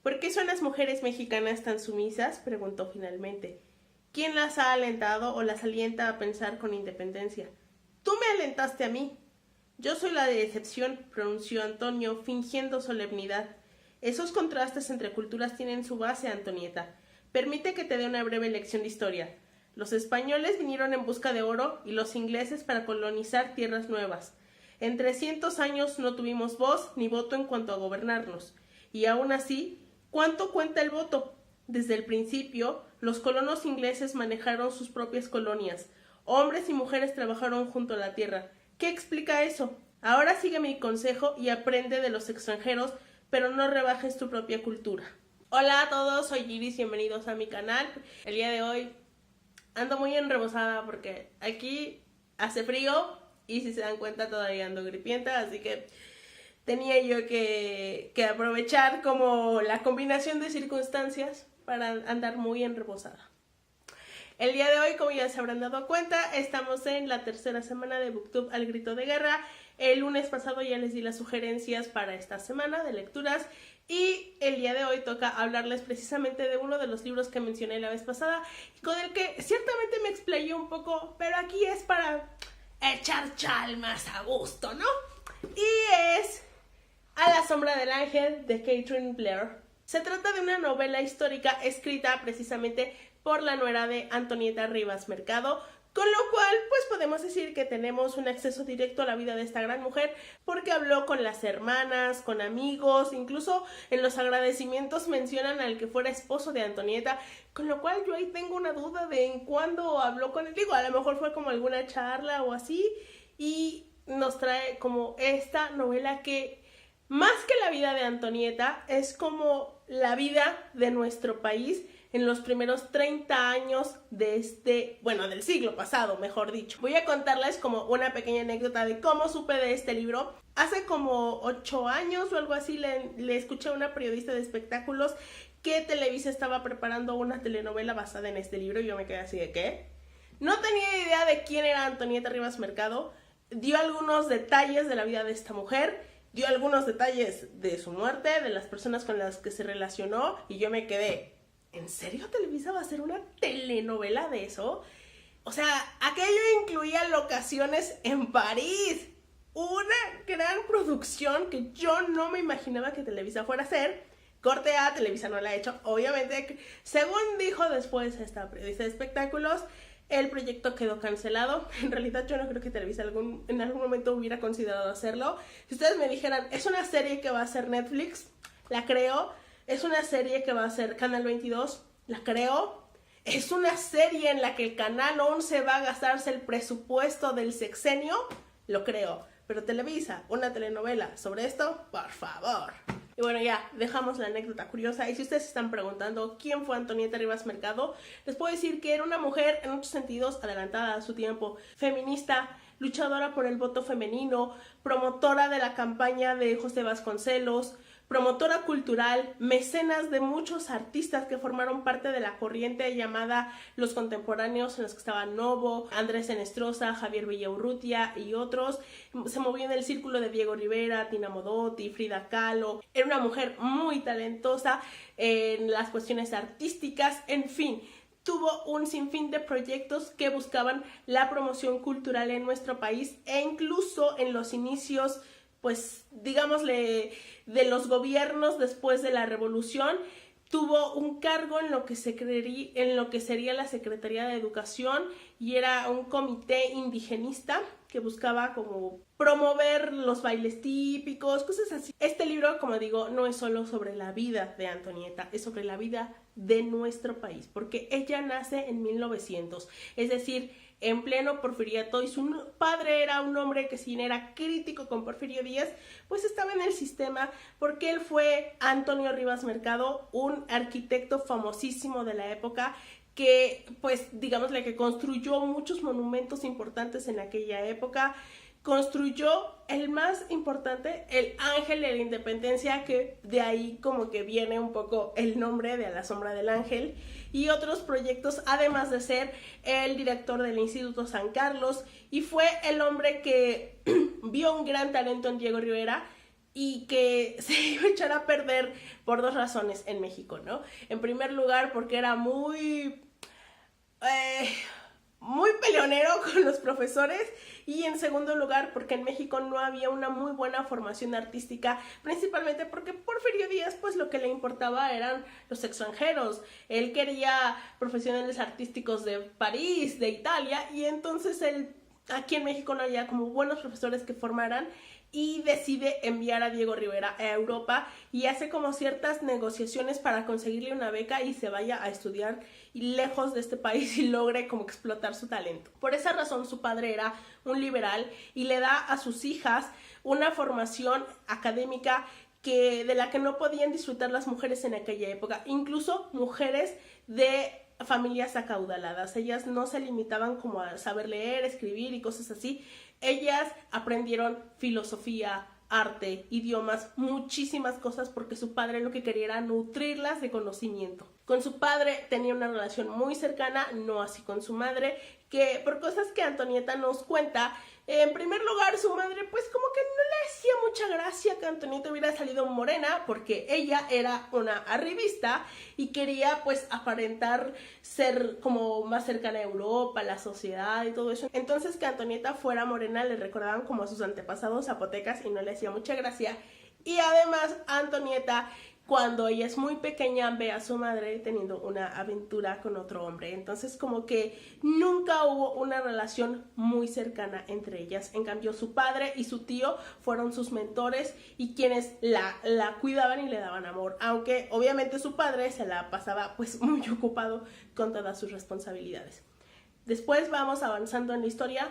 ¿Por qué son las mujeres mexicanas tan sumisas?, preguntó finalmente. ¿Quién las ha alentado o las alienta a pensar con independencia? Tú me alentaste a mí. Yo soy la decepción, pronunció Antonio, fingiendo solemnidad. Esos contrastes entre culturas tienen su base, Antonieta. Permite que te dé una breve lección de historia. Los españoles vinieron en busca de oro y los ingleses para colonizar tierras nuevas. En 300 años no tuvimos voz ni voto en cuanto a gobernarnos. Y aún así, ¿cuánto cuenta el voto? Desde el principio, los colonos ingleses manejaron sus propias colonias. Hombres y mujeres trabajaron junto a la tierra. ¿Qué explica eso? Ahora sigue mi consejo y aprende de los extranjeros, pero no rebajes tu propia cultura. Hola a todos, soy Iris, bienvenidos a mi canal. El día de hoy ando muy enrebosada porque aquí hace frío y si se dan cuenta todavía ando gripienta, así que tenía yo que aprovechar como la combinación de circunstancias para andar muy enrebosada. El día de hoy, como ya se habrán dado cuenta, estamos en la tercera semana de BookTube al grito de guerra. El lunes pasado ya les di las sugerencias para esta semana de lecturas y el día de hoy toca hablarles precisamente de uno de los libros que mencioné la vez pasada y con el que ciertamente me explayé un poco, pero aquí es para echar chalmas a gusto, ¿no? Y es A la sombra del ángel de Catherine Blair. Se trata de una novela histórica escrita precisamente por la nuera de Antonieta Rivas Mercado, con lo cual pues podemos decir que tenemos un acceso directo a la vida de esta gran mujer porque habló con las hermanas, con amigos, incluso en los agradecimientos mencionan al que fuera esposo de Antonieta, con lo cual yo ahí tengo una duda de en cuándo habló con él. Digo, a lo mejor fue como alguna charla o así y nos trae como esta novela que más que la vida de Antonieta es como la vida de nuestro país en los primeros 30 años de del siglo pasado, mejor dicho. Voy a contarles como una pequeña anécdota de cómo supe de este libro. Hace como 8 años o algo así le escuché a una periodista de espectáculos que Televisa estaba preparando una telenovela basada en este libro y yo me quedé así de ¿qué? No tenía idea de quién era Antonieta Rivas Mercado. Dio algunos detalles de la vida de esta mujer, dio algunos detalles de su muerte, de las personas con las que se relacionó y yo me quedé, ¿en serio Televisa va a hacer una telenovela de eso? O sea, aquello incluía locaciones en París. Una gran producción que yo no me imaginaba que Televisa fuera a hacer. Corte A, Televisa no la ha hecho. Obviamente, según dijo después esta periodista de espectáculos, el proyecto quedó cancelado. En realidad yo no creo que Televisa en algún momento hubiera considerado hacerlo. Si ustedes me dijeran, es una serie que va a hacer Netflix, la creo. Es una serie que va a ser Canal 22, la creo. Es una serie en la que el Canal 11 va a gastarse el presupuesto del sexenio, lo creo. Pero Televisa, una telenovela sobre esto, por favor. Y bueno, ya, dejamos la anécdota curiosa. Y si ustedes se están preguntando quién fue Antonieta Rivas Mercado, les puedo decir que era una mujer en muchos sentidos adelantada a su tiempo, feminista, luchadora por el voto femenino, promotora de la campaña de José Vasconcelos, promotora cultural, mecenas de muchos artistas que formaron parte de la corriente llamada Los Contemporáneos, en los que estaban Novo, Andrés Enestrosa, Javier Villaurrutia y otros. Se movió en el círculo de Diego Rivera, Tina Modotti, Frida Kahlo. Era una mujer muy talentosa en las cuestiones artísticas, en fin. Tuvo un sinfín de proyectos que buscaban la promoción cultural en nuestro país e incluso en los inicios, pues digámosle, de los gobiernos después de la revolución, tuvo un cargo en lo que sería la Secretaría de Educación y era un comité indigenista que buscaba como promover los bailes típicos, cosas así. Este libro, como digo, no es solo sobre la vida de Antonieta, es sobre la vida de nuestro país, porque ella nace en 1900, es decir, en pleno porfiriato, y su padre era un hombre que si bien era crítico con Porfirio Díaz, pues estaba en el sistema porque él fue Antonio Rivas Mercado, un arquitecto famosísimo de la época que, pues, digámosle que construyó muchos monumentos importantes en aquella época. Construyó el más importante, el Ángel de la Independencia, que de ahí como que viene un poco el nombre de A la sombra del ángel, y otros proyectos, además de ser el director del Instituto San Carlos, y fue el hombre que vio un gran talento en Diego Rivera, y que se iba a echar a perder por dos razones en México, ¿no? En primer lugar, porque era muy peleonero con los profesores, y en segundo lugar porque en México no había una muy buena formación artística, principalmente porque Porfirio Díaz pues lo que le importaba eran los extranjeros. Él quería profesionales artísticos de París, de Italia, y entonces aquí en México no había como buenos profesores que formaran, y decide enviar a Diego Rivera a Europa y hace como ciertas negociaciones para conseguirle una beca y se vaya a estudiar lejos de este país y logre como explotar su talento. Por esa razón su padre era un liberal y le da a sus hijas una formación académica de la que no podían disfrutar las mujeres en aquella época, incluso mujeres de familias acaudaladas. Ellas no se limitaban como a saber leer, escribir y cosas así. Ellas aprendieron filosofía, arte, idiomas, muchísimas cosas, porque su padre lo que quería era nutrirlas de conocimiento. Con su padre tenía una relación muy cercana, no así con su madre, que por cosas que Antonieta nos cuenta, en primer lugar su madre pues como que no le hacía mucha gracia que Antonieta hubiera salido morena, porque ella era una arribista y quería pues aparentar ser como más cercana a Europa, la sociedad y todo eso. Entonces que Antonieta fuera morena le recordaban como a sus antepasados zapotecas y no le hacía mucha gracia. Y además Antonieta, cuando ella es muy pequeña, ve a su madre teniendo una aventura con otro hombre. Entonces como que nunca hubo una relación muy cercana entre ellas. En cambio su padre y su tío fueron sus mentores y quienes la cuidaban y le daban amor. Aunque obviamente su padre se la pasaba pues muy ocupado con todas sus responsabilidades. Después vamos avanzando en la historia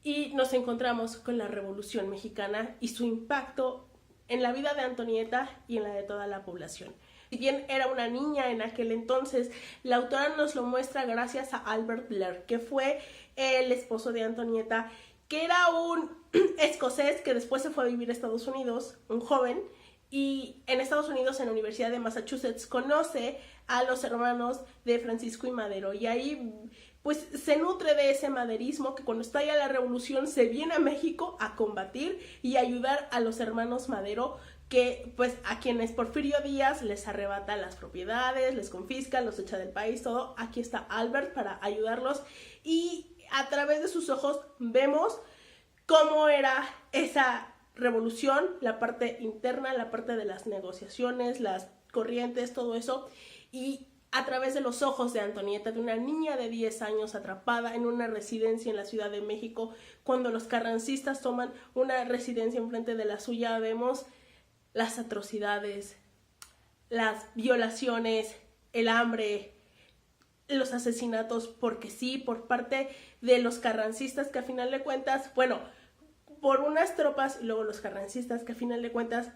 y nos encontramos con la Revolución Mexicana y su impacto en la vida de Antonieta y en la de toda la población. Si bien era una niña en aquel entonces, la autora nos lo muestra gracias a Albert Blair, que fue el esposo de Antonieta, que era un escocés que después se fue a vivir a Estados Unidos, un joven, y en Estados Unidos, en la Universidad de Massachusetts, conoce a los hermanos de Francisco y Madero, y ahí pues se nutre de ese maderismo, que cuando estalla la revolución se viene a México a combatir y ayudar a los hermanos Madero, que pues a quienes Porfirio Díaz les arrebata las propiedades, les confisca, los echa del país, todo. Aquí está Albert para ayudarlos, y a través de sus ojos vemos cómo era esa revolución, la parte interna, la parte de las negociaciones, las corrientes, todo eso, y a través de los ojos de Antonieta, de una niña de 10 años atrapada en una residencia en la Ciudad de México. Cuando los carrancistas toman una residencia enfrente de la suya, vemos las atrocidades, las violaciones, el hambre, los asesinatos, porque sí, por parte de los carrancistas, que a final de cuentas, bueno, por unas tropas y luego los carrancistas, que a final de cuentas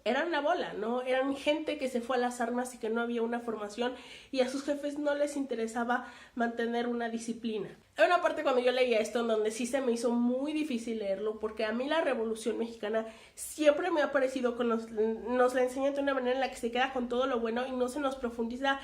eran la bola, ¿no? Eran gente que se fue a las armas y que no había una formación, y a sus jefes no les interesaba mantener una disciplina. Hay una parte cuando yo leía esto en donde sí se me hizo muy difícil leerlo, porque a mí la Revolución Mexicana siempre me ha parecido que nos la enseñan de una manera en la que se queda con todo lo bueno y no se nos profundiza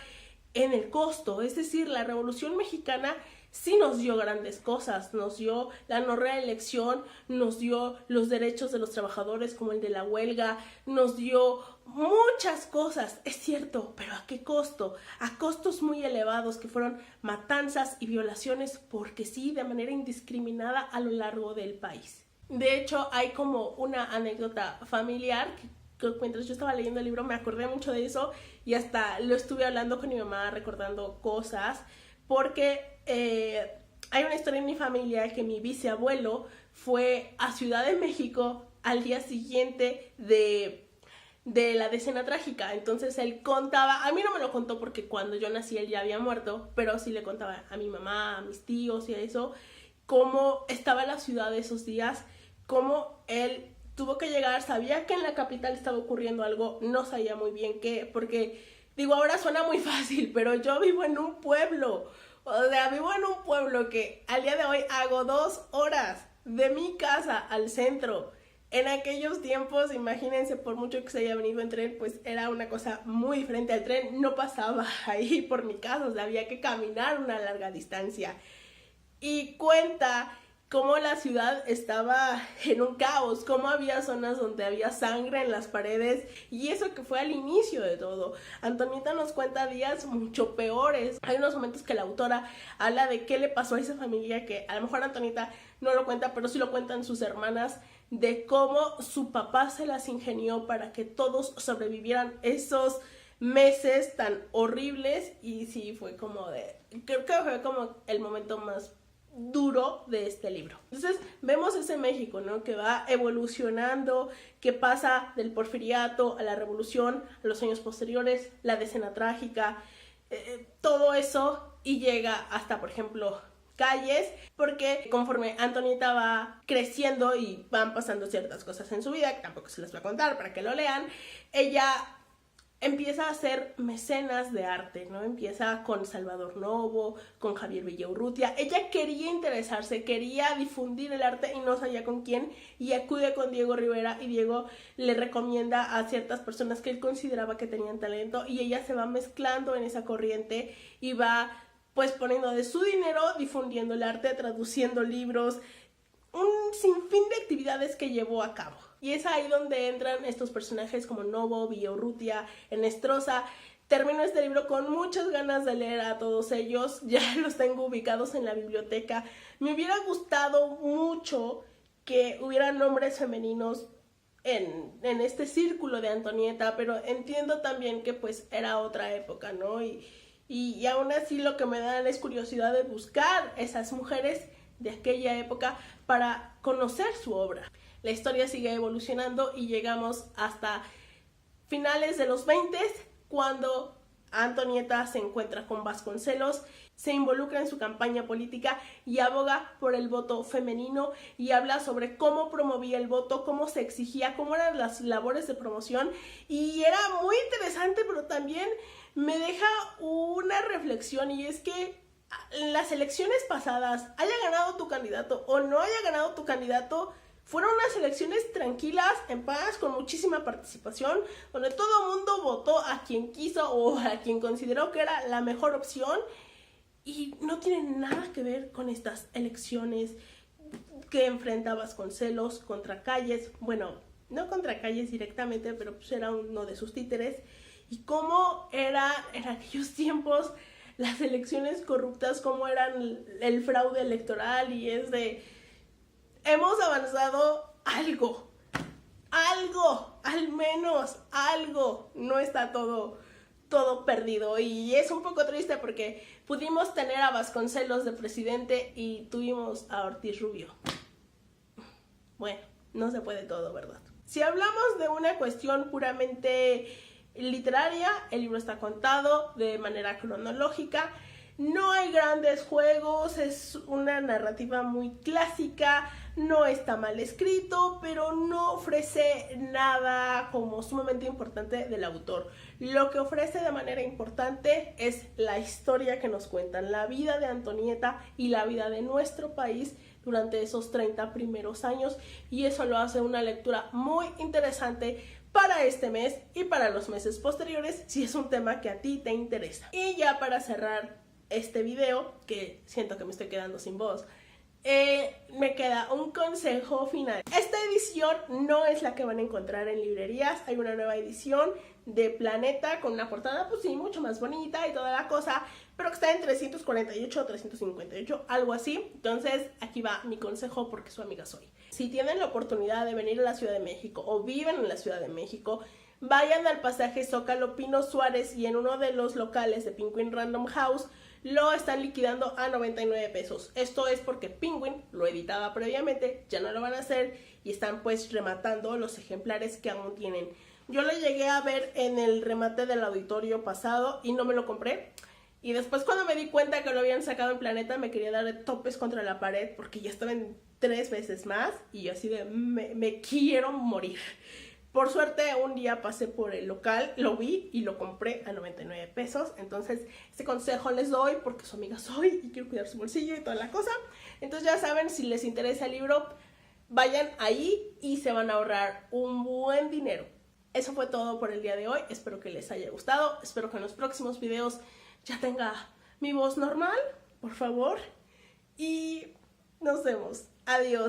en el costo. Es decir, la Revolución Mexicana sí nos dio grandes cosas, nos dio la no reelección, nos dio los derechos de los trabajadores como el de la huelga, nos dio muchas cosas, es cierto, pero ¿a qué costo? A costos muy elevados, que fueron matanzas y violaciones, porque sí, de manera indiscriminada a lo largo del país. De hecho, hay como una anécdota familiar que mientras yo estaba leyendo el libro me acordé mucho de eso, y hasta lo estuve hablando con mi mamá, recordando cosas, porque hay una historia en mi familia que mi bisabuelo fue a Ciudad de México al día siguiente de la decena trágica. Entonces él contaba, a mí no me lo contó porque cuando yo nací él ya había muerto, pero sí le contaba a mi mamá, a mis tíos y a eso, cómo estaba la ciudad esos días, cómo él tuvo que llegar, sabía que en la capital estaba ocurriendo algo, no sabía muy bien qué, porque digo, ahora suena muy fácil, pero yo vivo en un pueblo. O sea, vivo en un pueblo que al día de hoy hago 2 horas de mi casa al centro. En aquellos tiempos, imagínense, por mucho que se haya venido en tren, pues era una cosa muy diferente. El tren no pasaba ahí por mi casa, o sea, había que caminar una larga distancia. Y cuenta cómo la ciudad estaba en un caos, cómo había zonas donde había sangre en las paredes, y eso que fue al inicio de todo. Antonieta nos cuenta días mucho peores. Hay unos momentos que la autora habla de qué le pasó a esa familia, que a lo mejor Antonieta no lo cuenta, pero sí lo cuentan sus hermanas, de cómo su papá se las ingenió para que todos sobrevivieran esos meses tan horribles. Y sí, fue como de... creo que fue como el momento más duro de este libro. Entonces vemos ese México, ¿no? Que va evolucionando, que pasa del porfiriato a la revolución, a los años posteriores, la decena trágica, todo eso, y llega hasta, por ejemplo, Calles, porque conforme Antonieta va creciendo y van pasando ciertas cosas en su vida, que tampoco se les va a contar para que lo lean, ella empieza a hacer mecenas de arte, ¿no? Empieza con Salvador Novo, con Javier Villaurrutia. Ella quería interesarse, quería difundir el arte y no sabía con quién, y acude con Diego Rivera, y Diego le recomienda a ciertas personas que él consideraba que tenían talento, y ella se va mezclando en esa corriente y va pues poniendo de su dinero, difundiendo el arte, traduciendo libros, un sinfín de actividades que llevó a cabo. Y es ahí donde entran estos personajes como Novo, Villaurrutia, Enestrosa. Termino este libro con muchas ganas de leer a todos ellos, ya los tengo ubicados en la biblioteca. Me hubiera gustado mucho que hubiera nombres femeninos en este círculo de Antonieta, pero entiendo también que pues era otra época, ¿no? Y aún así lo que me da es curiosidad de buscar esas mujeres de aquella época para conocer su obra. La historia sigue evolucionando y llegamos hasta finales de los 20, cuando Antonieta se encuentra con Vasconcelos, se involucra en su campaña política y aboga por el voto femenino, y habla sobre cómo promovía el voto, cómo se exigía, cómo eran las labores de promoción, y era muy interesante, pero también me deja una reflexión, y es que en las elecciones pasadas, haya ganado tu candidato o no haya ganado tu candidato, fueron unas elecciones tranquilas, en paz, con muchísima participación, donde todo el mundo votó a quien quiso o a quien consideró que era la mejor opción, y no tiene nada que ver con estas elecciones que enfrenta Vasconcelos contra Calles. Bueno, no contra Calles directamente, pero pues era uno de sus títeres, y cómo era en aquellos tiempos las elecciones corruptas, cómo eran el fraude electoral, y es de... hemos avanzado algo, al menos algo, no está todo perdido, y es un poco triste porque pudimos tener a Vasconcelos de presidente y tuvimos a Ortiz Rubio. Bueno, no se puede todo, ¿verdad? Si hablamos de una cuestión puramente literaria, el libro está contado de manera cronológica. No hay grandes juegos, es una narrativa muy clásica, no está mal escrito, pero no ofrece nada como sumamente importante del autor. Lo que ofrece de manera importante es la historia que nos cuentan, la vida de Antonieta y la vida de nuestro país durante esos 30 primeros años, y eso lo hace una lectura muy interesante para este mes y para los meses posteriores, si es un tema que a ti te interesa. Y ya para cerrar este video, que siento que me estoy quedando sin voz, me queda un consejo final. Esta edición no es la que van a encontrar en librerías. Hay una nueva edición de Planeta con una portada, pues sí, mucho más bonita y toda la cosa, pero que está en 348 o 358, algo así. Entonces aquí va mi consejo, porque su amiga soy. Si tienen la oportunidad de venir a la Ciudad de México o viven en la Ciudad de México, vayan al pasaje Zócalo Pino Suárez, y en uno de los locales de Penguin Random House lo están liquidando a 99 pesos. Esto es porque Penguin lo editaba previamente, ya no lo van a hacer, y están pues rematando los ejemplares que aún tienen. Yo lo llegué a ver en el remate del auditorio pasado y no me lo compré. Y después, cuando me di cuenta que lo habían sacado en Planeta, me quería dar de topes contra la pared porque ya estaban 3 veces más, y yo así de me quiero morir. Por suerte, un día pasé por el local, lo vi y lo compré a 99 pesos. Entonces, este consejo les doy porque su amiga soy y quiero cuidar su bolsillo y toda la cosa. Entonces, ya saben, si les interesa el libro, vayan ahí y se van a ahorrar un buen dinero. Eso fue todo por el día de hoy. Espero que les haya gustado. Espero que en los próximos videos ya tenga mi voz normal, por favor. Y nos vemos. Adiós.